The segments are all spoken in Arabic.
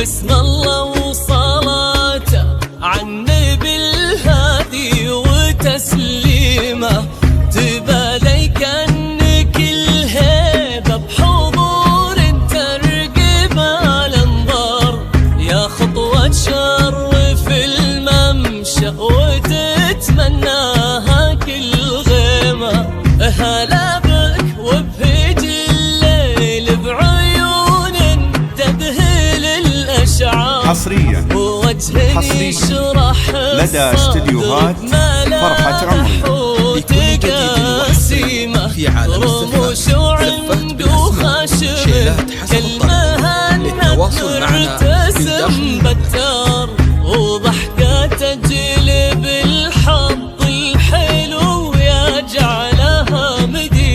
بسم الله وصلاته عالنبي الهادي وتسليمه، تبالي كأنك الهيبة بحضور ترقب الانظار، يا خطوة تشرف الممشى وتتمناها كل غيمة. هلا بك وبهج الليل بعيون تذهل الأشعار، حصريا يشرح لدى استديوهات فرحة عمري. لكل جديد وحصري في عالم الزفاف زفت بالأسماء شيلات حسب الطلب. للتواصل معنا من داخل وضحكة تجلب الحظ الحلو يجعلها مديمة.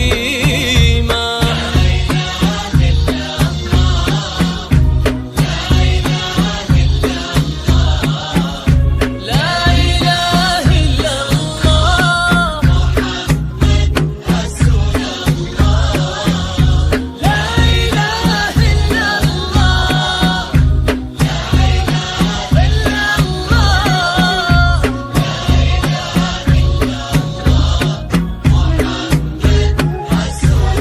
لا إله إلا الله محمد رسول الله، لا إله إلا الله، لا إله إلا الله، لا إله إلا الله محمد رسول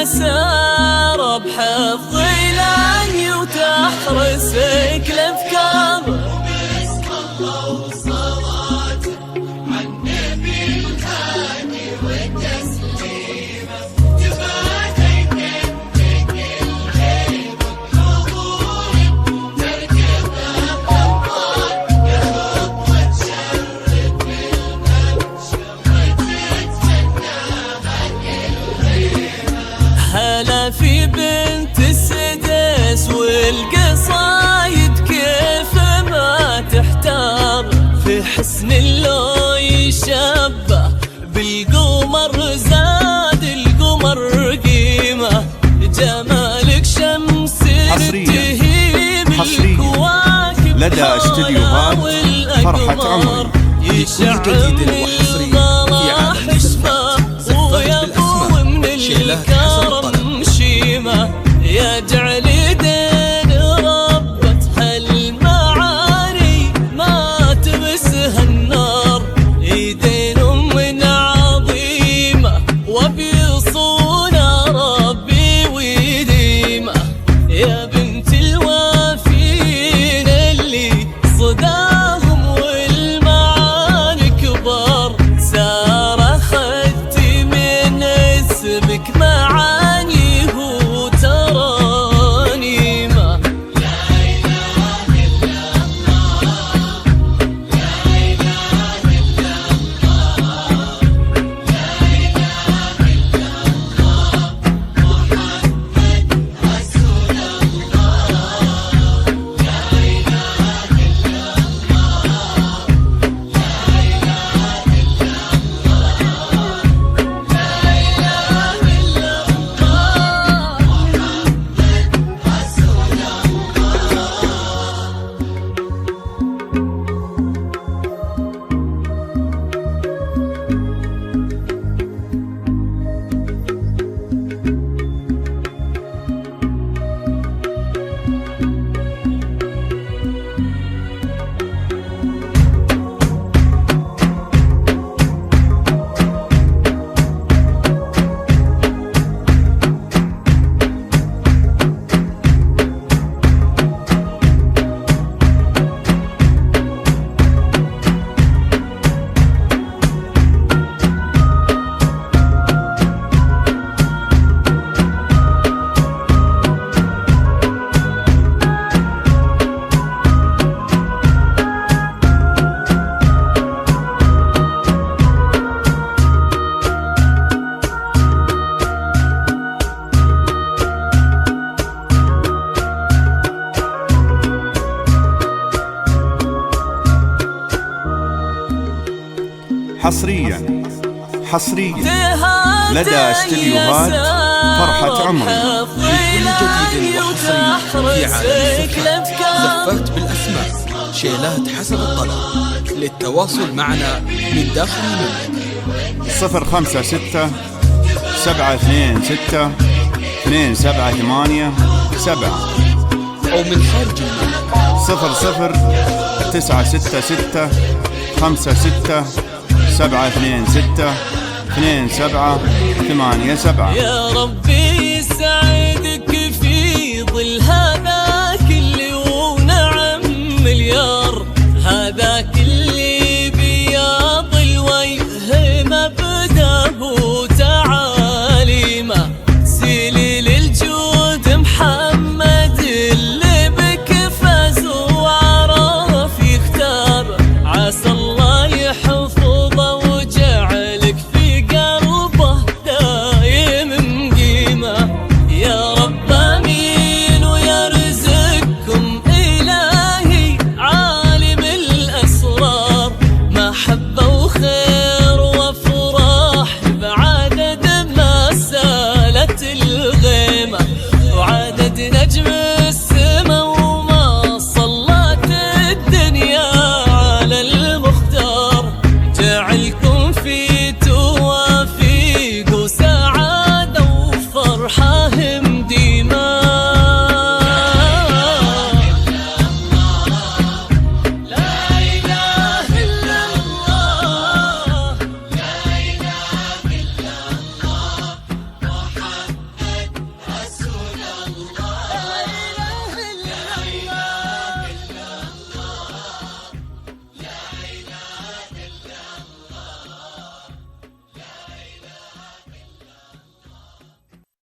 سار بحفظ إلهي وتحرسك الأفكار، وبسم الله وصلاته عالنبي الهادي والتسليمة، تبالي كأنك الهيبة بحضور تركب الأنظار، يا خطوة تشرف الممشى وتتمناها كل غيمة. هلا في بنت السدس والقصايد كيف ما تحتار، في حسن لو يشبه بالقمر زاد القمر قيمة، جمالك شمس تهيب الكواكب لدى استديوهات فرحة عمري. يشعل الغلا حشمة ويضوي من الكرم شيمة، يجعل دين ربة هالمعاني ما تمسها النار، يدين من عظيمة وبيصون ربي ويديمة، يا بنت الوافين اللي صداهم والمعاني كبار، حصريا لدى استديوهات فرحة عمري. لكل جديد وحصري في عالم زفات بالأسماء شيلات حسب الطلب. للتواصل معنا من داخل المملكة 056 726 278 7 أو من خارج المملكة 00 966 56 726 2787. يا ربي يسعدك في ظل هذاك اللي ونعم مليار، هذاك اللي بياض الوجه مبداه وتعاليمه، سليل الجود محمد اللي بك فاز وعرف يختار، عسى الله يحفظه وجعلك في قلبه دايم مقيمه. يا رب امين ويرزقكم الهي عالم الاسرار محبه وخير